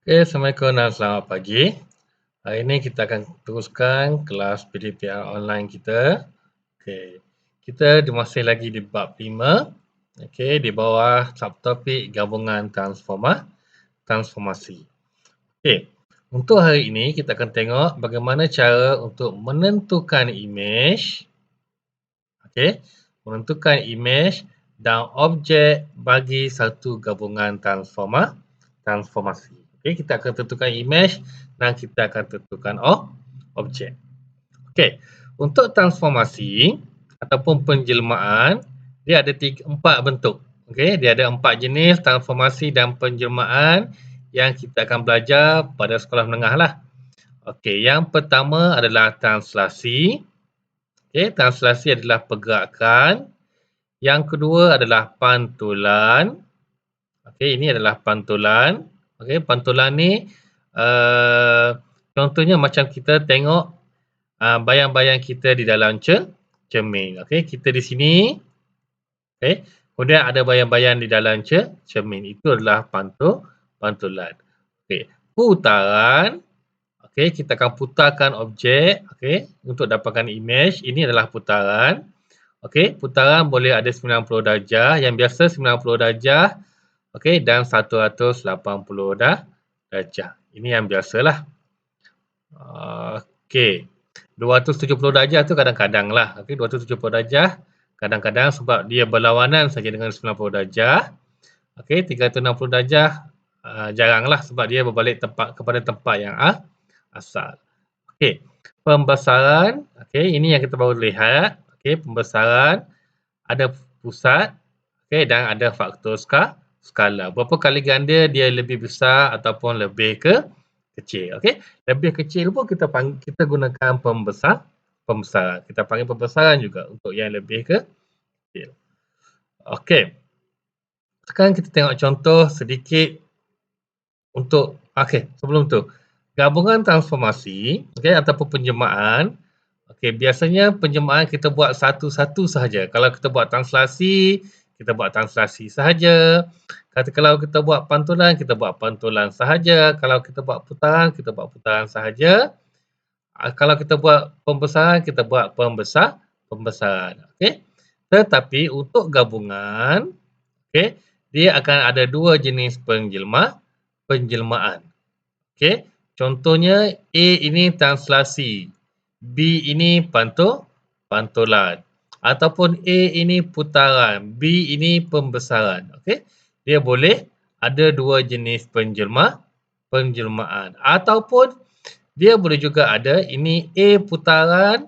Assalamualaikum dan selamat pagi. Hari ini kita akan teruskan kelas PDPR online kita. Okey, kita masih lagi di bab 5. Okey, di bawah subtopik gabungan transformasi. Okey, untuk hari ini kita akan tengok bagaimana cara untuk menentukan imej. Okey, menentukan imej dan objek bagi satu gabungan transformasi. Okey, kita akan tentukan imej dan kita akan tentukan objek. Okey, untuk transformasi ataupun penjelmaan, dia ada 4 bentuk. Okey, dia ada 4 jenis transformasi dan penjelmaan yang kita akan belajar pada sekolah menengah lah. Okey, yang pertama adalah translasi. Okey, translasi adalah pergerakan. Yang kedua adalah pantulan. Okey, ini adalah pantulan. Okey, pantulan ni contohnya macam kita tengok bayang-bayang kita di dalam cermin. Okey, kita di sini. Okey, kemudian ada bayang-bayang di dalam cermin. Itu adalah pantulan. Okey, putaran. Okey, kita akan putarkan objek, okey, untuk dapatkan imej. Ini adalah putaran. Okey, putaran boleh ada 90 darjah, yang biasa 90 darjah, okey, dan 180 darjah. Ini yang biasalah. Okey, 270 darjah tu kadang-kadang lah. Okey, 270 darjah kadang-kadang sebab dia berlawanan saja dengan 90 darjah. Okey, 360 darjah jaranglah sebab dia berbalik kepada tempat yang asal. Okey, pembesaran. Okey, ini yang kita baru lihat. Okey, pembesaran ada pusat, okey, dan ada faktor skala. Berapa kali ganda dia lebih besar ataupun lebih kecil. Okey, lebih kecil pun kita gunakan pembesaran. Kita panggil pembesaran juga untuk yang lebih kecil. Okey. Sekarang kita tengok contoh sedikit untuk sebelum tu. Gabungan transformasi, okey, ataupun penjelmaan. Okey, biasanya penjelmaan kita buat satu-satu sahaja. Kalau kita buat translasi, kita buat translasi sahaja. Kalau kita buat pantulan, kita buat pantulan sahaja. Kalau kita buat putaran, kita buat putaran sahaja. Kalau kita buat pembesaran, kita buat pembesaran. Okey. Tetapi untuk gabungan, okey, dia akan ada 2 jenis penjelmaan. Okey. Contohnya A ini translasi, B ini pantulan, ataupun A ini putaran, B ini pembesaran. Okey. Dia boleh ada 2 jenis penjelmaan, ataupun dia boleh juga ada ini A putaran,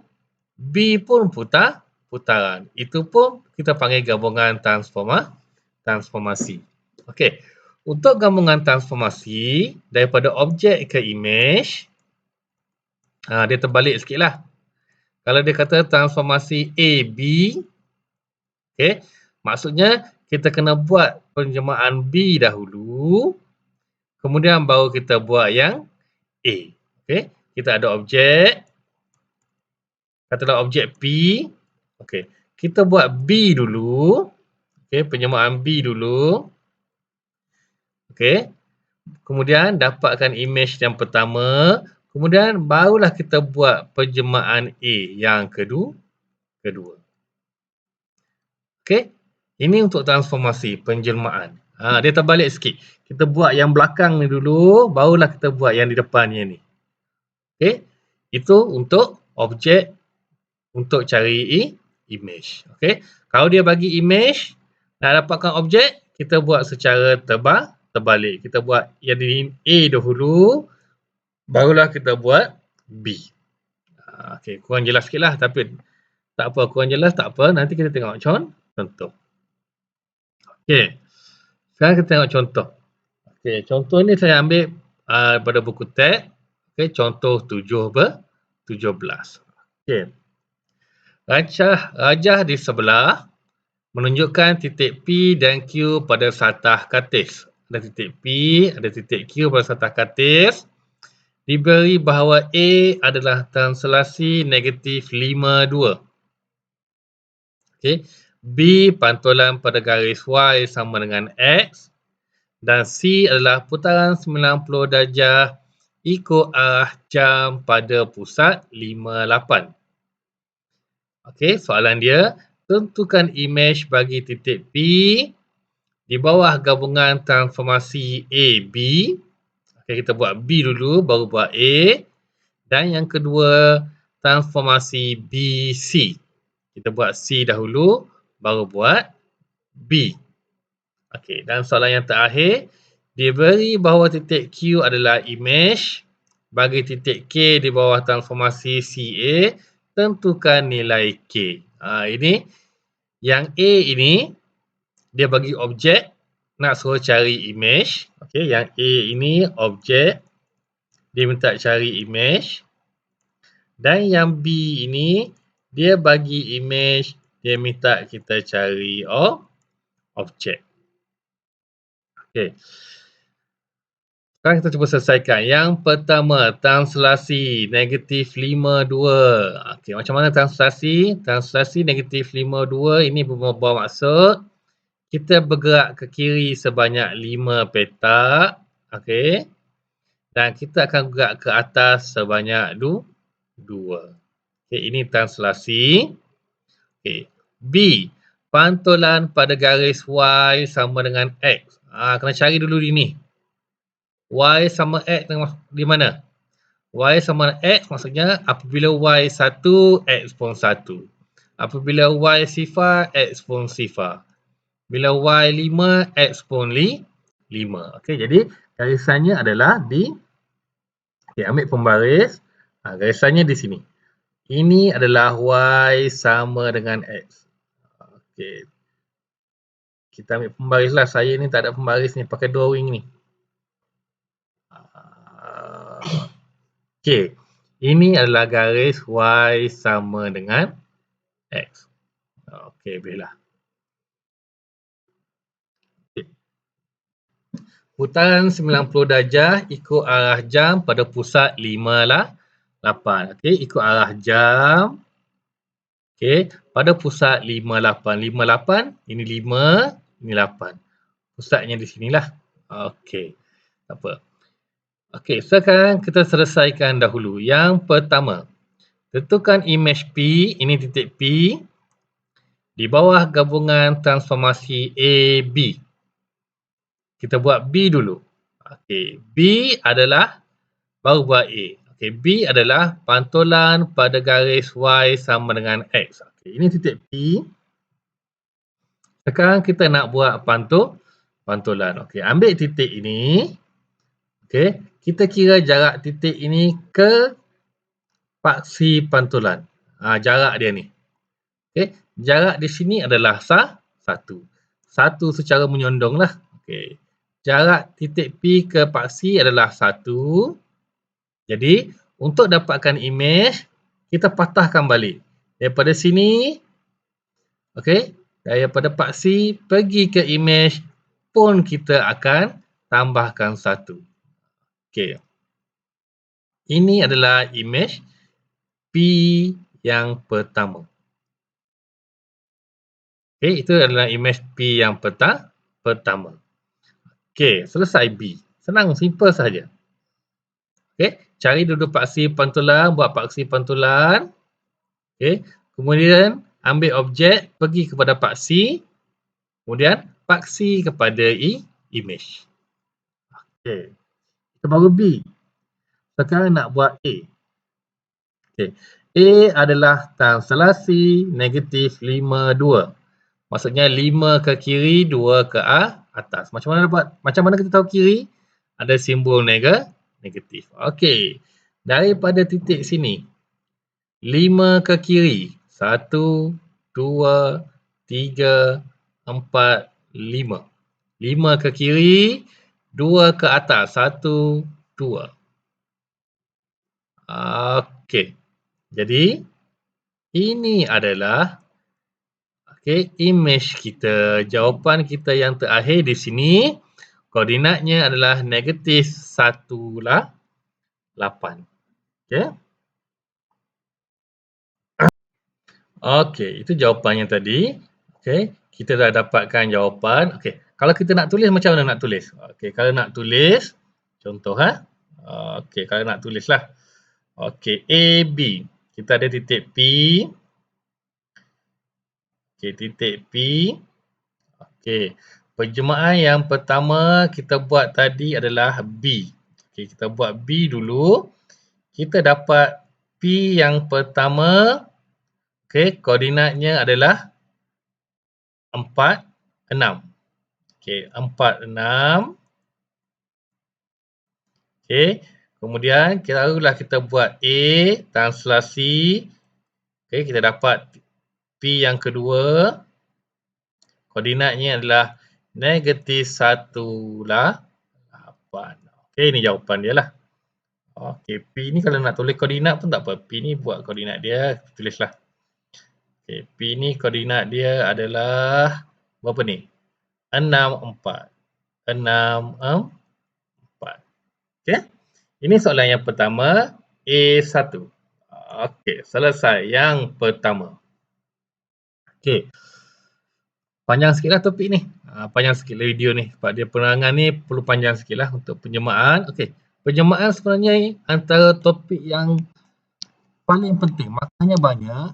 B pun putaran. Itu pun kita panggil gabungan transformasi. Okey. Untuk gabungan transformasi daripada objek ke imej, dia terbalik sikitlah. Kalau dia kata transformasi A, B, okey, maksudnya kita kena buat penjelmaan B dahulu, kemudian baru kita buat yang A. Okey, kita ada objek, katalah objek P. Okey, kita buat B dulu. Okey, penjelmaan B dulu. Okey, kemudian dapatkan imej yang pertama, kemudian barulah kita buat penjelmaan A yang kedua. Okey, ini untuk transformasi penjelmaan. Dia terbalik sikit. Kita buat yang belakang ni dulu, barulah kita buat yang di depannya ni. Okey, itu untuk objek, untuk cari imej. Okey, kalau dia bagi imej, nak dapatkan objek, kita buat secara terbalik. Kita buat yang di A dahulu, barulah kita buat B. Okey, kurang jelas sikitlah, tapi tak apa, kurang jelas tak apa, nanti kita tengok contoh. Okey, sekarang kita tengok contoh. Okey, contoh ni saya ambil daripada buku teks. Okey, contoh 17. Okey. Rajah di sebelah menunjukkan titik P dan Q pada satah katis. Ada titik P, ada titik Q pada satah katis. Diberi bahawa A adalah translasi negatif 52. Okey. B pantulan pada garis Y sama dengan X. Dan C adalah putaran 90 darjah ikut arah jam pada pusat 58. Okey, soalan dia, tentukan imej bagi titik P di bawah gabungan transformasi AB. Okey, kita buat B dulu, baru buat A. Dan yang kedua, transformasi BC. Kita buat C dahulu, baru buat B. Okey, dan soalan yang terakhir, diberi bahawa titik Q adalah imej bagi titik K di bawah transformasi CA, tentukan nilai K. Ini yang A ini dia bagi objek, nak suruh cari imej. Okey, yang A ini objek, dia minta cari imej. Dan yang B ini dia bagi imej, dia minta kita cari objek. Okey. Sekarang kita cuba selesaikan. Yang pertama, translasi negatif 52. Okey, macam mana translasi? Translasi negatif 52 ini bermaksud kita bergerak ke kiri sebanyak 5 petak. Okey. Dan kita akan bergerak ke atas sebanyak 2. Okey, ini translasi. Okey. B. Pantulan pada garis Y sama dengan X. Kena cari dulu ini. Y sama X di mana? Y sama X maksudnya apabila Y 1, X pun 1. Apabila Y sifar, X pun sifar. Bila Y 5, X pun 5. Okey, jadi garisannya adalah di, okay, ambil pembaris. Garisannya di sini. Ini adalah Y sama dengan X. Okey. Kita ambil pembaris lah. Saya ni tak ada pembaris ni, pakai drawing ni. Okey, ini adalah garis Y sama dengan X. Okey, bolehlah. Okay. Putaran 90 darjah ikut arah jam pada pusat 58. Okey, ikut arah jam. Okey, pada pusat 58. 58, ini 5, ini 8. Pusatnya di sinilah. Okey, tak apa. Okey, sekarang kita selesaikan dahulu. Yang pertama, tentukan imej P, ini titik P, di bawah gabungan transformasi AB. Kita buat B dulu. Okey, B adalah, baru buat A. Okey, B adalah pantulan pada garis Y sama dengan X. Okey, ini titik P. Sekarang kita nak buat pantulan. Okey, ambil titik ini. Okey, kita kira jarak titik ini ke paksi pantulan. Jarak dia ni. Okey, jarak di sini adalah 1. 1 secara menyondong lah. Okey, jarak titik P ke paksi adalah 1. Jadi, untuk dapatkan imej, kita patahkan balik. Daripada sini, okey, daripada paksi pergi ke imej pun kita akan tambahkan 1. Okey. Ini adalah imej P yang pertama. Okey, itu adalah imej P yang pertama. Okey, selesai B. Senang, simple sahaja. Okey, cari dulu paksi pantulan, buat paksi pantulan. Okey, kemudian ambil objek, pergi kepada paksi. Kemudian paksi kepada imej. Okey, kita baru B. Sekarang nak buat A. Okey, A adalah translasi negatif 52. Maksudnya 5 ke kiri, 2 ke atas. Macam mana kita tahu kiri? Ada simbol negatif. Okey. Daripada titik sini, 5 ke kiri. 1, 2, 3, 4, 5. 5 ke kiri, 2 ke atas. 1, 2. Okey. Jadi, ini adalah imej kita. Jawapan kita yang terakhir di sini, koordinatnya adalah negatif 1, 8. Okey. Okey, itu jawapannya tadi. Okey, kita dah dapatkan jawapan. Okey, Kalau kita nak tulis, macam mana nak tulis? Okey, kalau nak tulis, contoh okey, kalau nak tulis lah. Okey, A, B. Kita ada titik P. Okey, titik P. Okey, penjemaah yang pertama kita buat tadi adalah B. Okey, kita buat B dulu. Kita dapat P yang pertama. Okey, koordinatnya adalah 4, 6. Okey, 4, 6. Okey, kemudian barulah kita buat A, translasi. Okey, kita dapat P yang kedua. Koordinatnya adalah -1/8. Okey, ini jawapan dia lah. Okey, P ni kalau nak tulis koordinat pun tak apa. P ni buat koordinat dia, tulislah. Okey, P ni koordinat dia adalah berapa ni? 6, 4. 6, 4. Okey, ini soalan yang pertama, A1. Okey, selesai yang pertama. Okey, panjang sikit lah topik ni. Panjang sikit lah video ni. Sebab dia penerangan ni perlu panjang sikit lah untuk penjemaan. Okey, penjemaan sebenarnya antara topik yang paling penting. Maknanya banyak.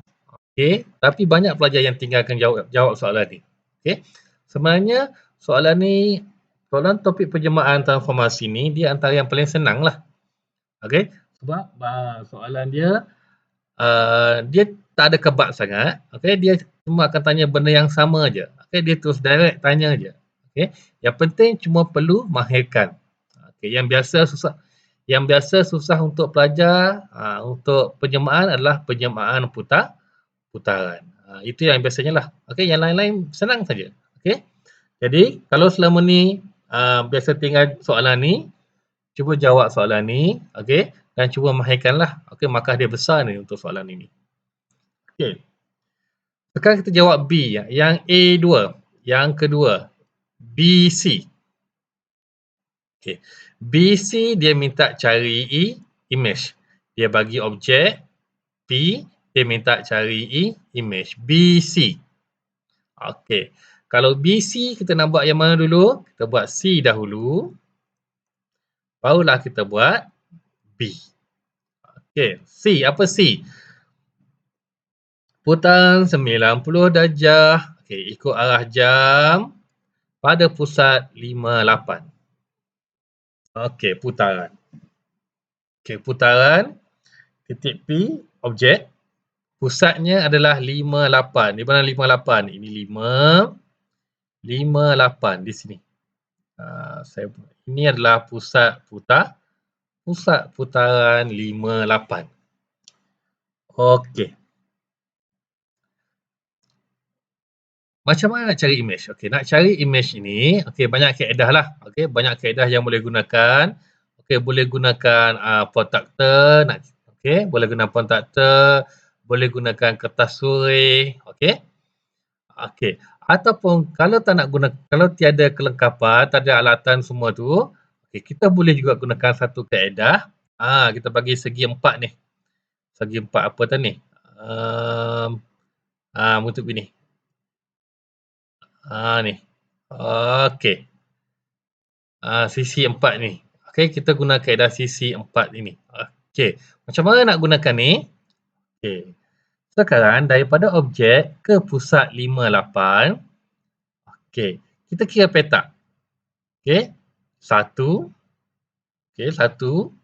Okey, tapi banyak pelajar yang tinggalkan jawab soalan ni. Okey, sebenarnya soalan ni, soalan topik penjemaan transformasi ni, dia antara yang paling senang lah. Okey, sebab soalan dia, dia tak ada kebak sangat. Okey, dia cuma akan tanya benda yang sama je. Okey, dia terus direct tanya je. Okey, yang penting cuma perlu mahirkan. Okey, yang biasa susah untuk pelajar untuk penjemaan adalah penjemaan putaran. Itu yang biasanya lah. Okey, yang lain-lain senang saja. Okey, jadi kalau selama ni biasa tinggal soalan ni, cuba jawab soalan ni, okey, dan cuba mahirkanlah. Okey, markah dia besar ni untuk soalan ini. Okey, sekarang kita jawab B, yang A2, yang kedua, BC. Okey, BC dia minta cari image. Dia bagi objek P, dia minta cari image BC. Okey, kalau BC kita nak buat yang mana dulu? Kita buat C dahulu. Barulah kita buat B. Okey, C, apa C? Putaran 90 darjah. Okey, ikut arah jam pada pusat 58. Okey, putaran. Okey, putaran titik P, objek. Pusatnya adalah 58. Di mana 58? Ini 5, 58 di sini. Ini adalah pusat putaran 58. Okey. Macam mana nak cari image? Okey, nak cari image ini, okey, banyak kaedah lah. Okey, banyak kaedah yang boleh gunakan. Okey, boleh gunakan protractor, okey, boleh guna protractor, boleh gunakan kertas surai, okey. Okey, ataupun kalau tak nak guna, kalau tiada kelengkapan, tak ada alatan semua tu, okey, kita boleh juga gunakan satu kaedah. Kita bagi segi 4 ni. Segi 4 apa tadi ni? Untuk ini. Ni. Okey. Sisi 4 ni. Okey, kita guna kaedah sisi 4 ini. Okey, macam mana nak gunakan ni? Okey. Sekarang daripada objek ke pusat 58. Okey, kita kira petak. Okey. 1. Okey, 1.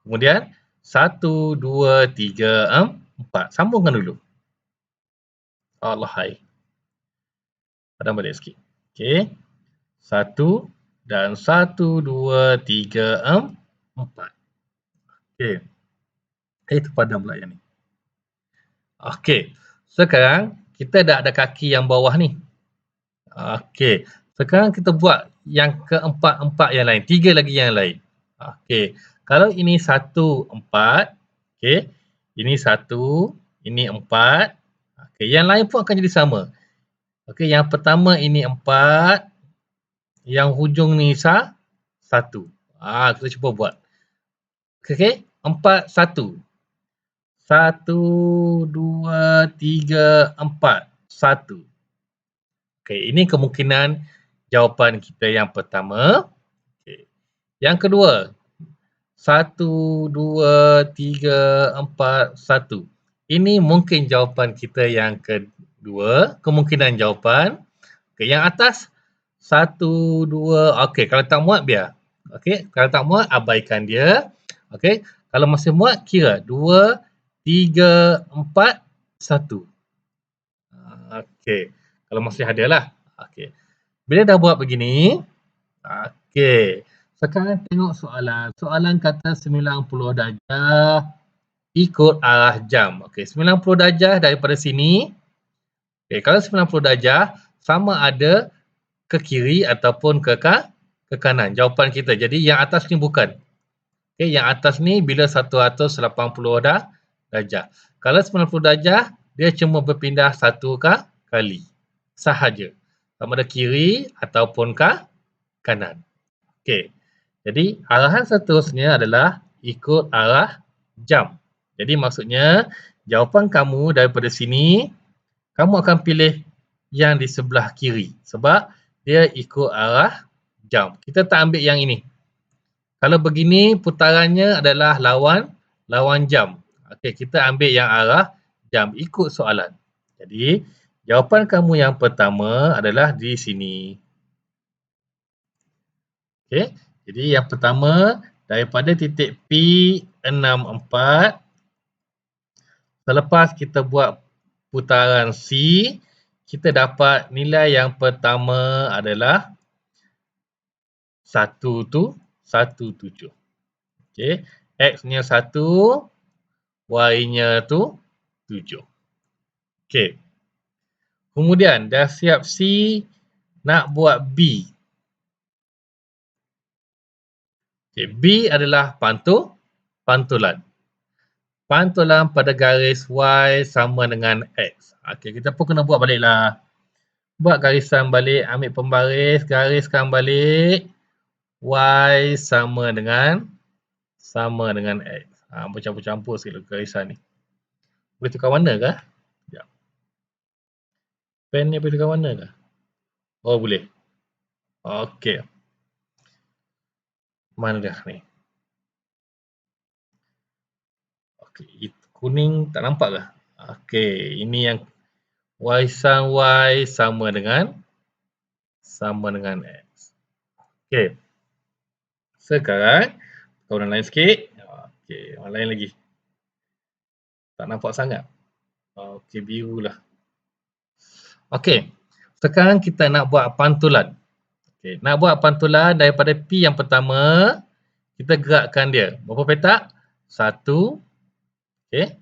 Kemudian 1, 2, 3, 4. Sambungkan dulu. Allah hai. Padam balik sikit. Okey. 1 dan 1, 2, 3, 4. Okey. Itu padam pula yang ni. Okey. Sekarang kita dah ada kaki yang bawah ni. Okey. Sekarang kita buat yang keempat-empat yang lain. 3 lagi yang lain. Okey. Kalau ini 1, 4. Okey. Ini 1. Ini 4. Okey. Yang lain pun akan jadi sama. Okey. Yang pertama ini 4. Yang hujung ni 1. Kita cuba buat. Okey. 4, 1. 1, 2, 3, 4. 1. Okey, ini kemungkinan jawapan kita yang pertama. Okay. Yang kedua, 1, 2, 3, 4, 1. Ini mungkin jawapan kita yang kedua, kemungkinan jawapan. Okay, yang atas 1, 2, okey, kalau tak muat biar. Okey, kalau tak muat abaikan dia. Okey, kalau masih muat kira 2, 3, 4, 1. Okey, kalau masih ada lah. Okey, bila dah buat begini, okey, sekarang tengok soalan. Soalan kata 90 darjah ikut arah jam. Okey, 90 darjah daripada sini. Okey, kalau 90 darjah sama ada ke kiri ataupun ke kanan. Jawapan kita. Jadi yang atas ni bukan. Okey, yang atas ni bila 180 darjah. Kalau 90 darjah, dia cuma berpindah satu kali sahaja. Sama ada kiri ataupun kanan. Okey. Jadi arahan seterusnya adalah ikut arah jam. Jadi maksudnya jawapan kamu daripada sini, kamu akan pilih yang di sebelah kiri sebab dia ikut arah jam. Kita tak ambil yang ini. Kalau begini putarannya adalah lawan jam. Okey, kita ambil yang arah jam ikut soalan. Jadi jawapan kamu yang pertama adalah di sini. Okey, jadi yang pertama daripada titik P64, selepas kita buat putaran C, kita dapat nilai yang pertama adalah 17. Okey, X-nya 1, Y-nya tu 7. Okey. Kemudian dah siap C, nak buat B. Okey, B adalah pantulan. Pantulan pada garis Y sama dengan X. Okey, kita pun kena buat baliklah. Buat garisan balik, ambil pembaris, gariskan balik. Y sama dengan X. Bercampur-campur sikit garisan ni. Boleh tukar warna ke? Sekejap. Pen ni boleh tukar warna ke? Oh, boleh. Okey. Mana dah ni? Okey, kuning tak nampak ke? Okey, ini yang Y sin Y sama dengan X. Okey. Sekarang warna lain sikit. Okey, warna lain lagi. Tak nampak sangat. Okey, biru lah. Okey. Sekarang kita nak buat pantulan. Okey, nak buat pantulan daripada P yang pertama, kita gerakkan dia. Berapa petak? 1, okey,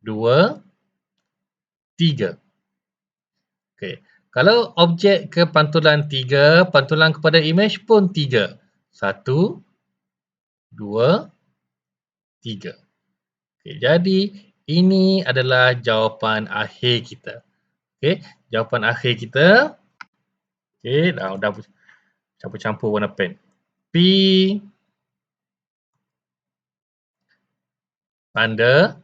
2, 3. Okey. Kalau objek ke pantulan 3, pantulan kepada image pun 3. 1, 2, 3. Okey, jadi ini adalah jawapan akhir kita. Okey, jawapan akhir kita. Okey, dah campur-campur warna pen. P tanda.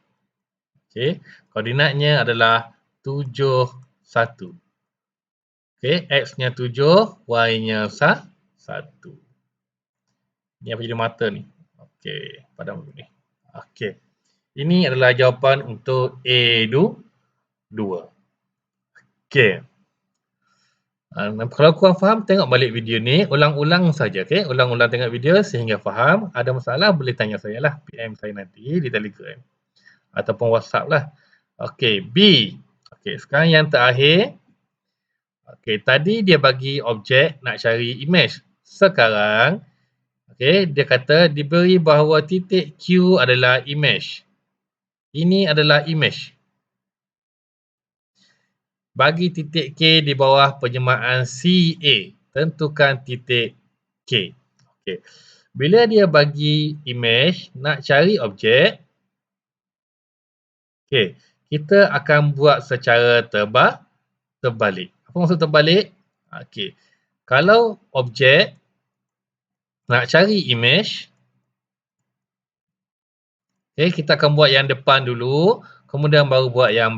Okey, koordinatnya adalah 7, 1. Okey, X-nya 7, Y-nya 1. Ni apa jadi mata ni? Okey, padam dulu ni. Okey. Ini adalah jawapan untuk A2. Okey. Kalau kurang faham, tengok balik video ni. Ulang-ulang saja. Okay? Ulang-ulang tengok video sehingga faham. Ada masalah, boleh tanya saya lah. PM saya nanti di Telegram. Ataupun WhatsApp lah. Okey, B. Okey, sekarang yang terakhir. Okey, tadi dia bagi objek nak cari image. Sekarang, okey, dia kata diberi bahawa titik Q adalah image. Ini adalah image. Bagi titik K di bawah penyemaan CA. Tentukan titik K. Okey. Bila dia bagi image, nak cari objek. Okey. Kita akan buat secara terbalik. Apa maksud terbalik? Okey. Kalau objek nak cari image, okay, kita akan buat yang depan dulu, kemudian baru buat yang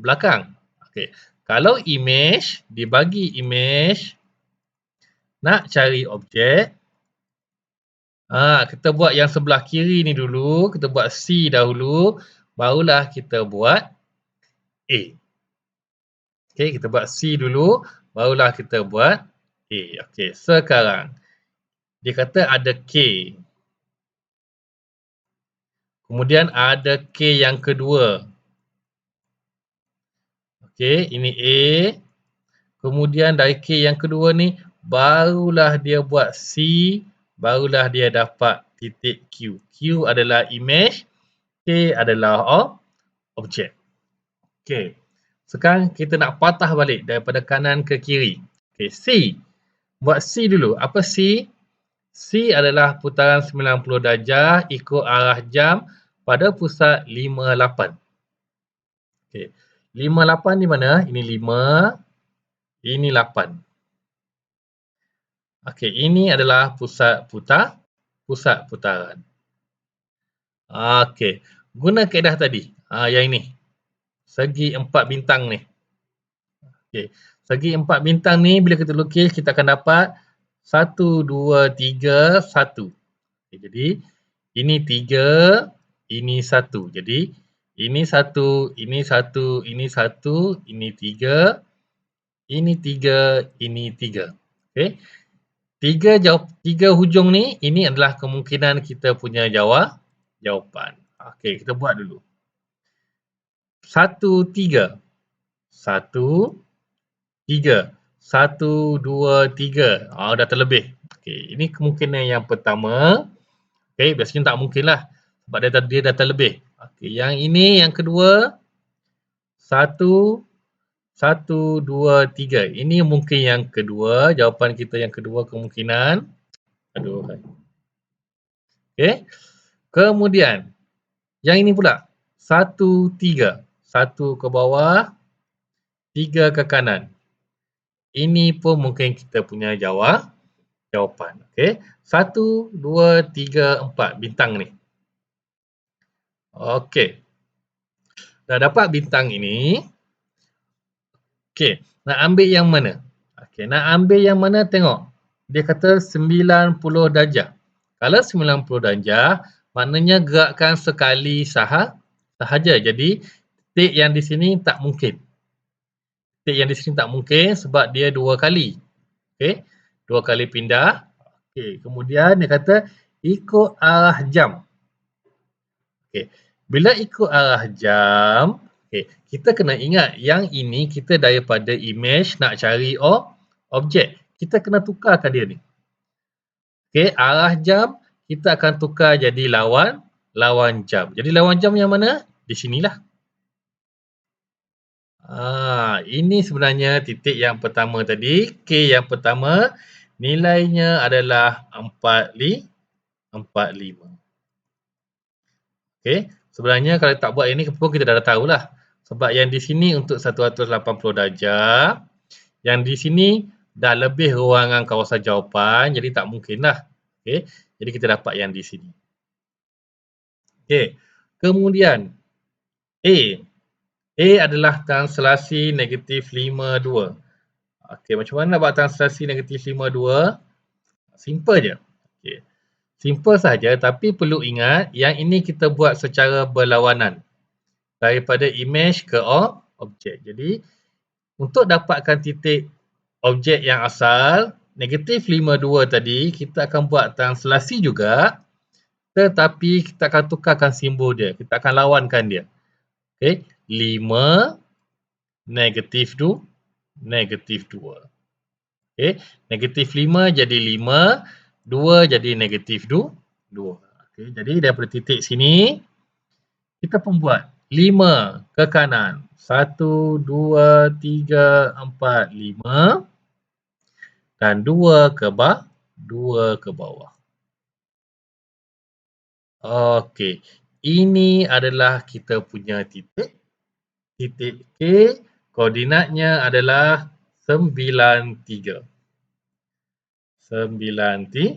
belakang. Okay. Kalau image, dibagi image, Nak cari objek, kita buat yang sebelah kiri ni dulu, kita buat C dahulu, barulah kita buat A. Okey, kita buat C dulu, barulah kita buat A. Okey, sekarang dia kata ada K. Kemudian ada K yang kedua. Okey, ini A. Kemudian dari K yang kedua ni, barulah dia buat C, barulah dia dapat titik Q. Q adalah image, K adalah objek. Okey, sekarang kita nak patah balik daripada kanan ke kiri. Okey, C. Buat C dulu. Apa C? C adalah putaran 90 darjah ikut arah jam pada pusat 58. Okey, 58 di mana? Ini 5, ini 8. Okey, ini adalah pusat putaran. Okey, guna kaedah tadi. Yang ini. Segi 4 bintang ni. Okey, segi 4 bintang ni bila kita lukis kita akan dapat 1, 2, 3, 1. Okay, jadi ini 3, ini 1. Jadi ini 1, ini 1, ini 1, ini 3, ini 3, ini 3. Okey. Tiga hujung ni, ini adalah kemungkinan kita punya jawapan. Okey, kita buat dulu. 1, 3. 1, 3. 1, 2, 3. Dah terlebih. Okey, ini kemungkinan yang pertama. Okey, biasanya tak mungkin lah. Sebab dia dah terlebih. Okey, yang ini yang kedua. 1, 1, 2, 3. Ini mungkin yang kedua. Jawapan kita yang kedua kemungkinan. Aduh. Okey. Kemudian, yang ini pula. 1, 3. 1 ke bawah. 3 ke kanan. Ini pun mungkin kita punya jawapan. Okey. 1, 2, 3, 4. Bintang ni. Okey. Dah dapat bintang ini. Okey. Nak ambil yang mana? Okey. Nak ambil yang mana tengok. Dia kata 90 darjah. Kalau 90 darjah, maknanya gerakkan sekali sahaja. Jadi, titik yang di sini tak mungkin. Titik yang di sini tak mungkin sebab dia 2 kali. Okey. 2 kali pindah. Okey. Kemudian dia kata ikut arah jam. Okey. Bila ikut arah jam, kita kena ingat yang ini kita daripada image nak cari objek. Kita kena tukarkan dia ni. Okey, arah jam kita akan tukar jadi lawan jam. Jadi lawan jam yang mana? Di sinilah. Ini sebenarnya titik yang pertama tadi. K yang pertama nilainya adalah 45. Okey, sebenarnya kalau tak buat ini pun kita dah tahulah. Sebab yang di sini untuk 180 darjah, yang di sini dah lebih ruangan kawasan jawapan, jadi tak mungkinlah. Okey, jadi kita dapat yang di sini. Okey, kemudian A. A adalah translasi negatif 52. Okey, macam mana nak buat translasi negatif 52? Simple je. Okey. Simple saja tapi perlu ingat yang ini kita buat secara berlawanan. Daripada image ke objek. Jadi, untuk dapatkan titik objek yang asal, negatif 52 tadi, kita akan buat translasi juga, tetapi kita akan tukarkan simbol dia. Kita akan lawankan dia. Okay. 5, negatif 2, negatif 2. Okay. Negatif 5 jadi 5, 2 jadi negatif 2. Okay. Jadi, daripada titik sini, kita pun buat 5 ke kanan. 1, 2, 3, 4, 5. Dan 2 ke bawah. Okey. Ini adalah kita punya titik. Titik K. Koordinatnya adalah 93. 93.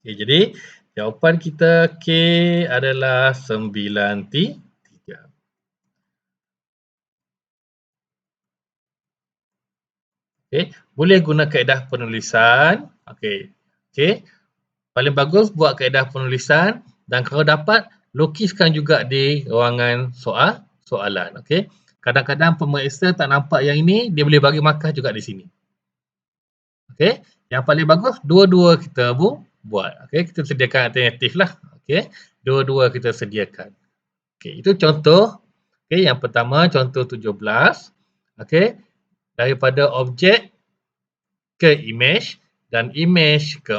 Okay, jadi jawapan kita K adalah 93. Okey, boleh guna kaedah penulisan. Okey. Paling bagus buat kaedah penulisan dan kalau dapat lukiskan juga di ruangan soalan. Okey. Kadang-kadang pemeriksa tak nampak yang ini, dia boleh bagi markah juga di sini. Okey. Yang paling bagus dua-dua kita buat. Okey, kita sediakan alternatif lah. Okey. Dua-dua kita sediakan. Okey, itu contoh. Okey, yang pertama contoh 17. Okey. Daripada objek ke image dan image ke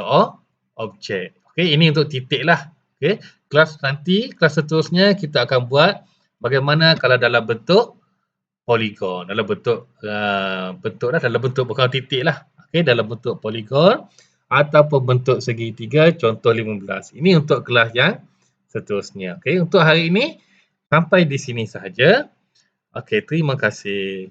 objek. Okey, ini untuk titik lah. Okey, kelas seterusnya kita akan buat bagaimana kalau dalam bentuk poligon, dalam bentuk dalam bentuk bukan titik lah. Okey, dalam bentuk poligon ataupun bentuk segitiga contoh 15. Ini untuk kelas yang seterusnya. Okey, untuk hari ini sampai di sini sahaja. Okey, terima kasih.